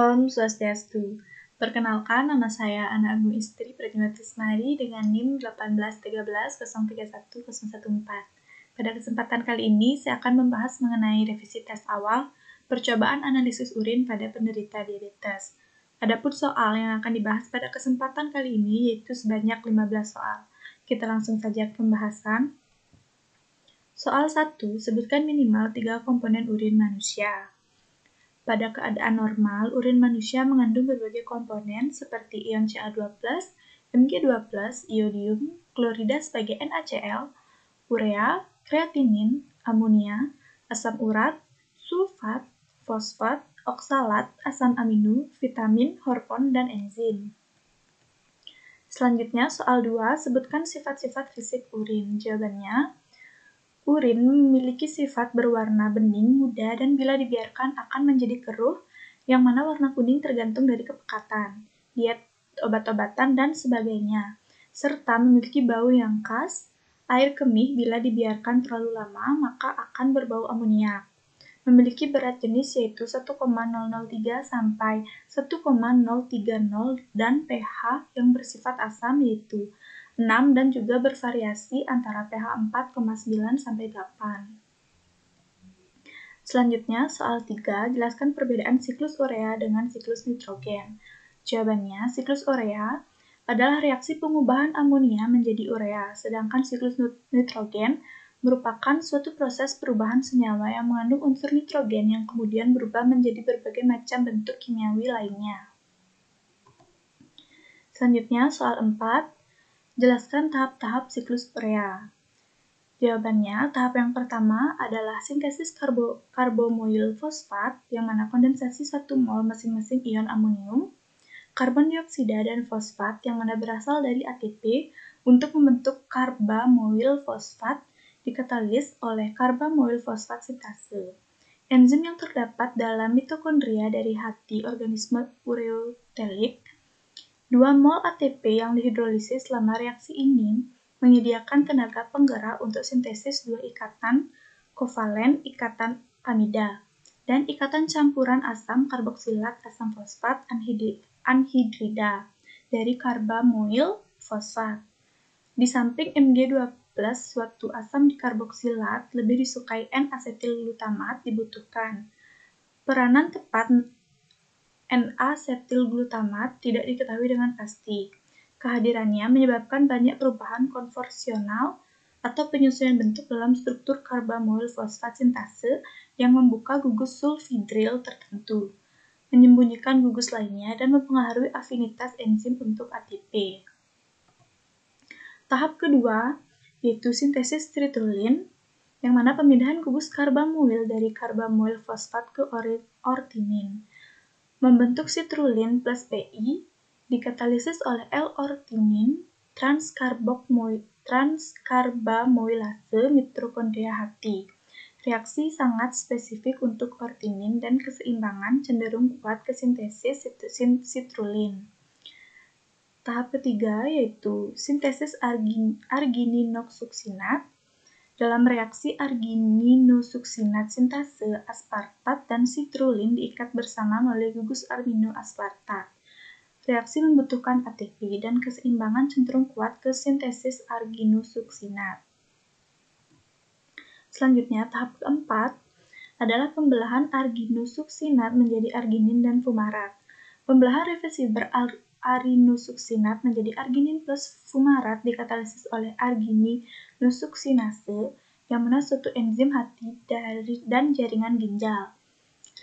Om Swastiastu. Perkenalkan, nama saya Ana Agung Istri Pratama Trismari dengan NIM 181303114. Pada kesempatan kali ini, saya akan membahas mengenai revisi tes awal percobaan analisis urin pada penderita diabetes. Adapun soal yang akan dibahas pada kesempatan kali ini yaitu sebanyak 15 soal. Kita langsung saja ke pembahasan. Soal 1, sebutkan minimal 3 komponen urin manusia. Pada keadaan normal, urin manusia mengandung berbagai komponen seperti ion Ca2+, Mg2+, iodium, klorida sebagai NaCl, urea, kreatinin, amonia, asam urat, sulfat, fosfat, oksalat, asam amino, vitamin, hormon, dan enzim. Selanjutnya, soal 2, sebutkan sifat-sifat fisik urin. Jawabannya, urin memiliki sifat berwarna bening muda dan bila dibiarkan akan menjadi keruh, yang mana warna kuning tergantung dari kepekatan, diet obat-obatan, dan sebagainya, serta memiliki bau yang khas. Air kemih bila dibiarkan terlalu lama maka akan berbau amoniak. Memiliki berat jenis yaitu 1,003 sampai 1,030 dan pH yang bersifat asam yaitu 6 dan juga bervariasi antara pH 4,9 sampai 8. Selanjutnya, soal 3, jelaskan perbedaan siklus urea dengan siklus nitrogen. Jawabannya, siklus urea adalah reaksi pengubahan amonia menjadi urea, sedangkan siklus nitrogen merupakan suatu proses perubahan senyawa yang mengandung unsur nitrogen yang kemudian berubah menjadi berbagai macam bentuk kimiawi lainnya. Selanjutnya, soal 4, jelaskan tahap-tahap siklus urea. Jawabannya, tahap yang pertama adalah sintesis karbomoil fosfat, yang mana kondensasi 1 mol masing-masing ion amonium, karbon dioksida, dan fosfat, yang mana berasal dari ATP, untuk membentuk karbamoil fosfat, dikatalis oleh karbamoil fosfat sintase. Enzim yang terdapat dalam mitokondria dari hati organisme ureotelik, 2 mol ATP yang dihidrolisis selama reaksi ini menyediakan tenaga penggerak untuk sintesis 2 ikatan kovalen ikatan amida dan ikatan campuran asam karboksilat asam fosfat anhidrida dari karbamoil fosfat. Di samping Mg2+, suatu asam dikarboksilat lebih disukai N-asetilglutamat dibutuhkan. Peranan tepat N-asetilglutamat tidak diketahui dengan pasti. Kehadirannya menyebabkan banyak perubahan konforsional atau penyesuaian bentuk dalam struktur karbamoil fosfat sintase yang membuka gugus sulfidril tertentu, menyembunyikan gugus lainnya, dan mempengaruhi afinitas enzim untuk ATP. Tahap kedua yaitu sintesis citrulline, yang mana pemindahan gugus karbamoil dari karbamoil fosfat ke ortinin. Membentuk citrulline plus PI dikatalisis oleh L-ortinin transkarbamoilase mitokondria hati. Reaksi sangat spesifik untuk ortinin dan keseimbangan cenderung kuat ke sintesis citrulline. Tahap ketiga yaitu sintesis argininosuksinat. Dalam reaksi argininosuksinat sintase aspartat dan citrulline diikat bersama melalui gugus amino aspartat. Reaksi membutuhkan ATP dan keseimbangan cenderung kuat ke sintesis arginosuksinat. Selanjutnya, tahap keempat adalah pembelahan arginosuksinat menjadi arginin dan fumarat. Pembelahan reversibel arinosuksinat menjadi arginin plus fumarat dikatalisis oleh argininosuksinase, yang mana suatu enzim hati dan jaringan ginjal.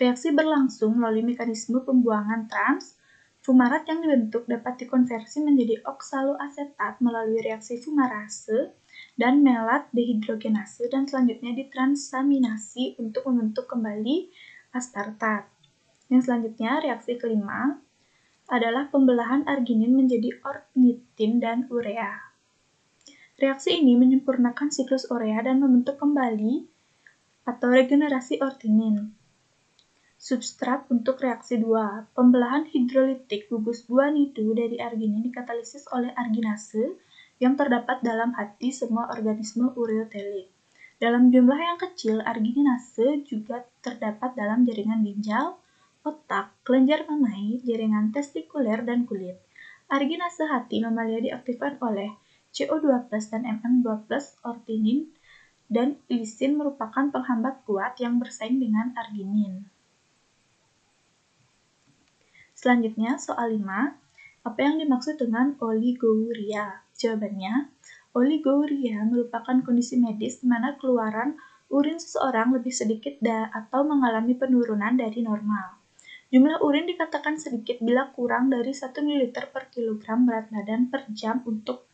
Reaksi berlangsung melalui mekanisme pembuangan trans. Fumarat yang dibentuk dapat dikonversi menjadi oksaloasetat melalui reaksi fumarase dan melat dehidrogenase dan selanjutnya ditransaminasi untuk membentuk kembali aspartat. Yang selanjutnya, reaksi kelima adalah pembelahan arginin menjadi ornitin dan urea. Reaksi ini menyempurnakan siklus urea dan membentuk kembali atau regenerasi ortinin. Substrat untuk reaksi 2, pembelahan hidrolitik gugus 2 nidu dari arginin dikatalisis oleh arginase yang terdapat dalam hati semua organisme ureotelik. Dalam jumlah yang kecil, argininase juga terdapat dalam jaringan ginjal, otak, kelenjar mamai, jaringan testikuler, dan kulit. Arginase hati mamalia diaktifkan oleh CO2+ dan MM2+, ortinin, dan lisin merupakan penghambat kuat yang bersaing dengan arginin. Selanjutnya, soal 5. Apa yang dimaksud dengan oligouria? Jawabannya, oligouria merupakan kondisi medis di mana keluaran urin seseorang lebih sedikit atau mengalami penurunan dari normal. Jumlah urin dikatakan sedikit bila kurang dari 1 ml per kilogram berat badan per jam untuk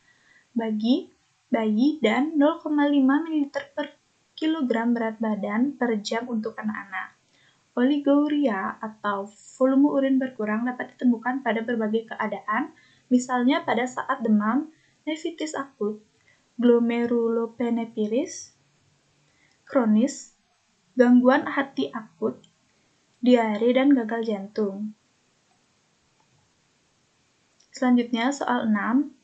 bagi bayi dan 0,5 ml per kilogram berat badan per jam untuk anak-anak. Oligouria atau volume urin berkurang dapat ditemukan pada berbagai keadaan, misalnya pada saat demam, nefritis akut, glomerulonephritis kronis, gangguan hati akut, diare, dan gagal jantung. Selanjutnya, soal 6.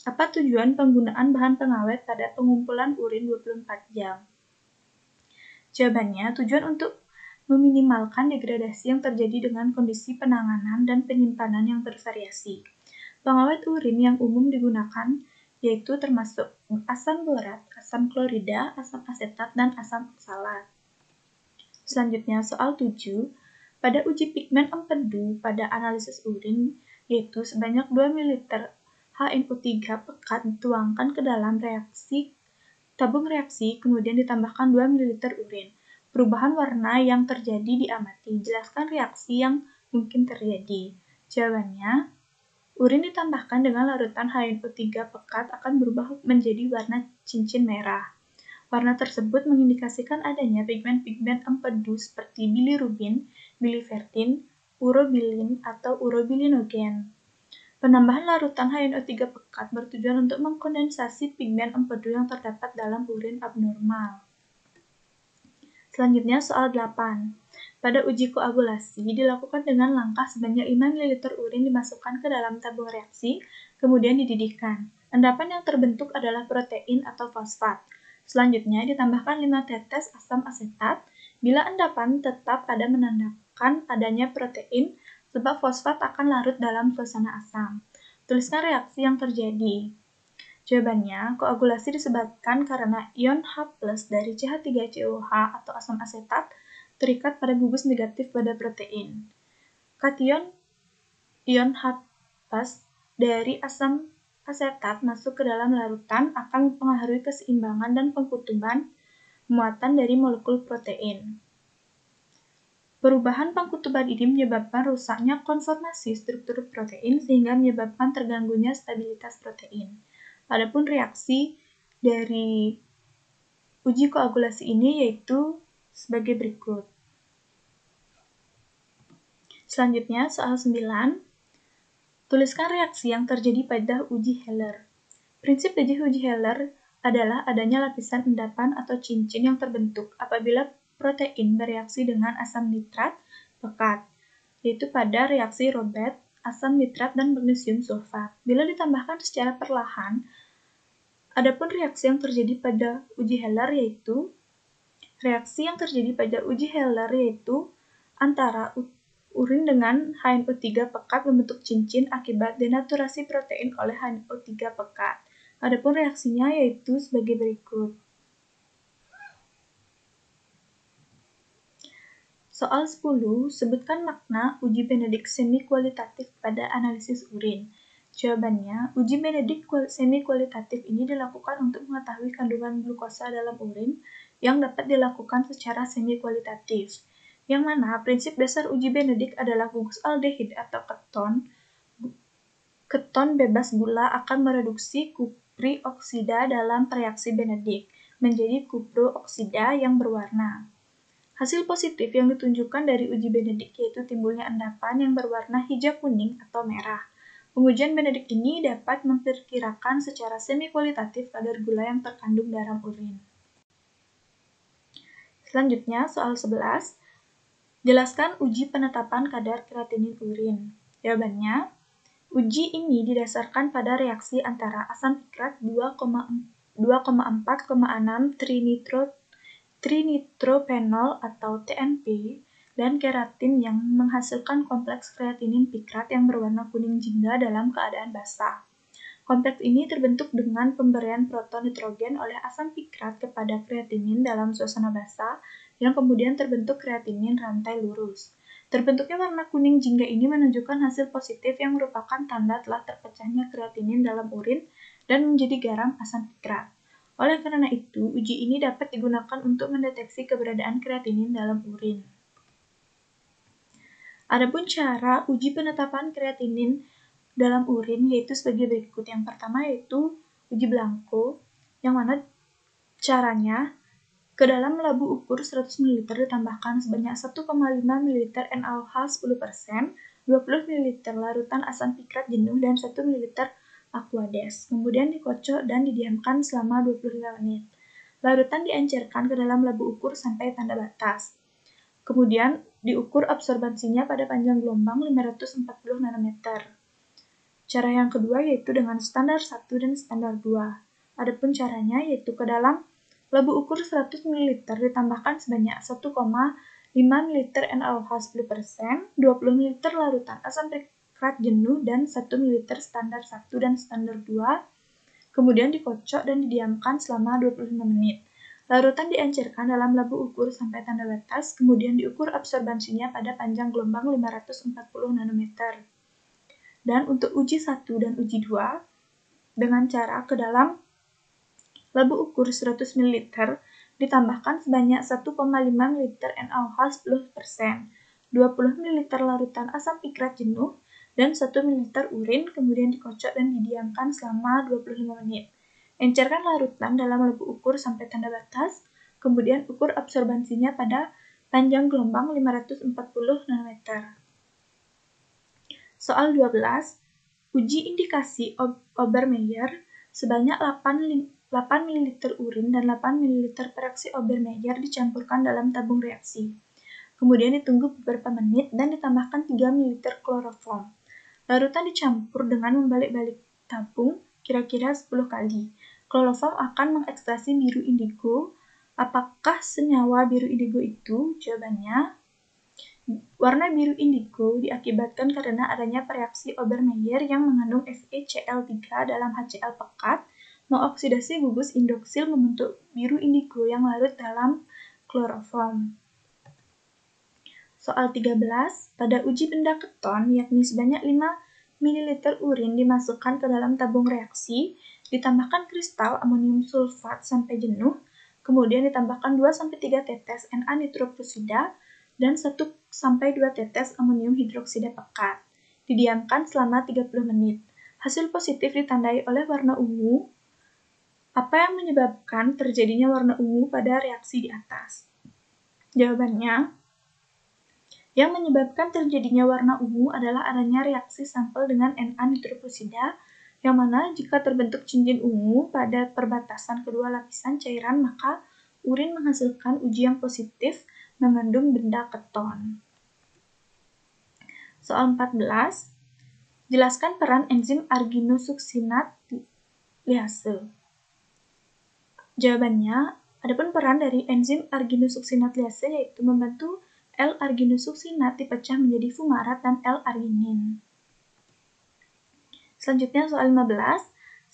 Apa tujuan penggunaan bahan pengawet pada pengumpulan urin 24 jam? Jawabannya, tujuan untuk meminimalkan degradasi yang terjadi dengan kondisi penanganan dan penyimpanan yang bervariasi. Pengawet urin yang umum digunakan yaitu termasuk asam borat, asam klorida, asam asetat, dan asam oksalat. Selanjutnya, soal 7. Pada uji pigmen empedu pada analisis urin, yaitu sebanyak 2 ml HNO3 pekat dituangkan ke dalam tabung reaksi, kemudian ditambahkan 2 ml urin. Perubahan warna yang terjadi diamati. Jelaskan reaksi yang mungkin terjadi. Jawabannya, urin ditambahkan dengan larutan HNO3 pekat akan berubah menjadi warna cincin merah. Warna tersebut mengindikasikan adanya pigmen-pigmen empedu seperti bilirubin, bilivertin, urobilin, atau urobilinogen. Penambahan larutan HNO3 pekat bertujuan untuk mengkondensasi pigmen empedu yang terdapat dalam urin abnormal. Selanjutnya, soal 8. Pada uji koagulasi dilakukan dengan langkah sebanyak 5 ml urin dimasukkan ke dalam tabung reaksi, kemudian dididihkan. Endapan yang terbentuk adalah protein atau fosfat. Selanjutnya, ditambahkan 5 tetes asam asetat. Bila endapan tetap ada menandakan adanya protein, sebab fosfat akan larut dalam suasana asam. Tuliskan reaksi yang terjadi. Jawabannya, koagulasi disebabkan karena ion H+ dari CH3COH atau asam asetat terikat pada gugus negatif pada protein. Kation ion H+ dari asam asetat masuk ke dalam larutan akan mempengaruhi keseimbangan dan pengkutuban muatan dari molekul protein. Perubahan pengkutuban ini menyebabkan rusaknya konformasi struktur protein sehingga menyebabkan terganggunya stabilitas protein. Adapun reaksi dari uji koagulasi ini yaitu sebagai berikut. Selanjutnya, soal 9. Tuliskan reaksi yang terjadi pada uji Heller. Prinsip uji Heller adalah adanya lapisan endapan atau cincin yang terbentuk apabila protein bereaksi dengan asam nitrat pekat, yaitu pada reaksi Robert, asam nitrat, dan magnesium sulfat. Bila ditambahkan secara perlahan, adapun reaksi yang terjadi pada uji Heller yaitu antara urin dengan HNO3 pekat membentuk cincin akibat denaturasi protein oleh HNO3 pekat. Adapun reaksinya yaitu sebagai berikut. Soal 10, sebutkan makna uji Benedict semi-kualitatif pada analisis urin. Jawabannya, uji Benedict semi-kualitatif ini dilakukan untuk mengetahui kandungan glukosa dalam urin yang dapat dilakukan secara semi-kualitatif, yang mana prinsip dasar uji Benedict adalah gugus aldehid atau keton bebas gula akan mereduksi kuprioksida dalam reaksi Benedict menjadi kuprooksida yang berwarna. Hasil positif yang ditunjukkan dari uji Benedict yaitu timbulnya endapan yang berwarna hijau kuning atau merah. Pengujian Benedict ini dapat memperkirakan secara semi-kualitatif kadar gula yang terkandung dalam urin. Selanjutnya, soal 11. Jelaskan uji penetapan kadar kreatinin urin. Jawabannya, uji ini didasarkan pada reaksi antara asam pikrat 2,4,6 trinitrophenol atau TNP dan keratin yang menghasilkan kompleks kreatinin pikrat yang berwarna kuning jingga dalam keadaan basah. Kompleks ini terbentuk dengan pemberian proton nitrogen oleh asam pikrat kepada kreatinin dalam suasana basah yang kemudian terbentuk kreatinin rantai lurus. Terbentuknya warna kuning jingga ini menunjukkan hasil positif yang merupakan tanda telah terpecahnya kreatinin dalam urin dan menjadi garam asam pikrat. Oleh karena itu, uji ini dapat digunakan untuk mendeteksi keberadaan kreatinin dalam urin. Adapun cara uji penetapan kreatinin dalam urin yaitu sebagai berikut. Yang pertama yaitu uji Blanco, yang mana caranya ke dalam labu ukur 100 ml ditambahkan sebanyak 1,5 ml NaOH 10%, 20 ml larutan asam pikrat jenuh, dan 1 ml Aquades. Kemudian dikocok dan didiamkan selama 25 menit. Larutan diencerkan ke dalam labu ukur sampai tanda batas. Kemudian diukur absorbansinya pada panjang gelombang 540 nanometer. Cara yang kedua yaitu dengan standar 1 dan standar 2. Adapun caranya yaitu ke dalam labu ukur 100 ml ditambahkan sebanyak 1,5 ml NaOH 10%, 20 ml larutan asam pikrat jenuh, dan 1 ml standar 1 dan standar 2. Kemudian dikocok dan didiamkan selama 25 menit. Larutan diencerkan dalam labu ukur sampai tanda batas, kemudian diukur absorbansinya pada panjang gelombang 540 nanometer. Dan untuk uji 1 dan uji 2, dengan cara ke dalam labu ukur 100 ml ditambahkan sebanyak 1,5 ml NaOH 10%, 20 ml larutan asam pikrat jenuh, dan 1 ml urin, kemudian dikocok dan didiamkan selama 25 menit. Encerkan larutan dalam labu ukur sampai tanda batas, kemudian ukur absorbansinya pada panjang gelombang 540 nanometer. Soal 12, uji indikasi Obermeyer sebanyak 8 ml urin dan 8 ml peroksi Obermeyer dicampurkan dalam tabung reaksi. Kemudian ditunggu beberapa menit dan ditambahkan 3 ml kloroform. Larutan dicampur dengan membalik-balik tabung kira-kira 10 kali. Kloroform akan mengekstasi biru indigo. Apakah senyawa biru indigo itu? Jawabannya, warna biru indigo diakibatkan karena adanya reaksi Obermeyer yang mengandung FeCl3 dalam HCl pekat mengoksidasi gugus indoksil membentuk biru indigo yang larut dalam kloroform. Soal 13, pada uji benda keton yakni sebanyak 5 ml urin dimasukkan ke dalam tabung reaksi, ditambahkan kristal amonium sulfat sampai jenuh, kemudian ditambahkan 2-3 tetes Na nitroprosida dan 1-2 tetes amonium hidroksida pekat. Didiamkan selama 30 menit. Hasil positif ditandai oleh warna ungu. Apa yang menyebabkan terjadinya warna ungu pada reaksi di atas? Jawabannya, yang menyebabkan terjadinya warna ungu adalah adanya reaksi sampel dengan Na nitroprosida, yang mana jika terbentuk cincin ungu pada perbatasan kedua lapisan cairan, maka urin menghasilkan uji yang positif mengandung benda keton. Soal 14, jelaskan peran enzim arginosuksinat liase. Jawabannya, adapun peran dari enzim arginosuksinat liase yaitu membantu L-arginosuksinat dipecah menjadi fumarat dan L-arginin. Selanjutnya soal 15,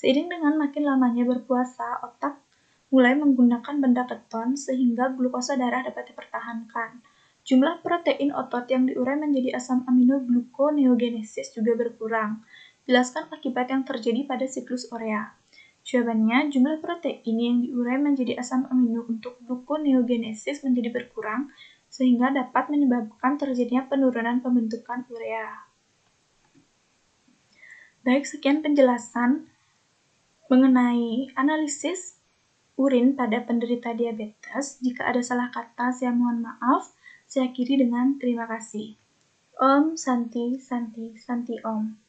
seiring dengan makin lamanya berpuasa, otak mulai menggunakan benda keton sehingga glukosa darah dapat dipertahankan. Jumlah protein otot yang diurai menjadi asam amino gluconeogenesis juga berkurang. Jelaskan akibat yang terjadi pada siklus urea. Jawabannya, jumlah protein yang diurai menjadi asam amino untuk gluconeogenesis menjadi berkurang, sehingga dapat menyebabkan terjadinya penurunan pembentukan urea. Baik, sekian penjelasan mengenai analisis urin pada penderita diabetes. Jika ada salah kata, saya mohon maaf. Saya akhiri dengan terima kasih. Om Santi Santi Santi Om.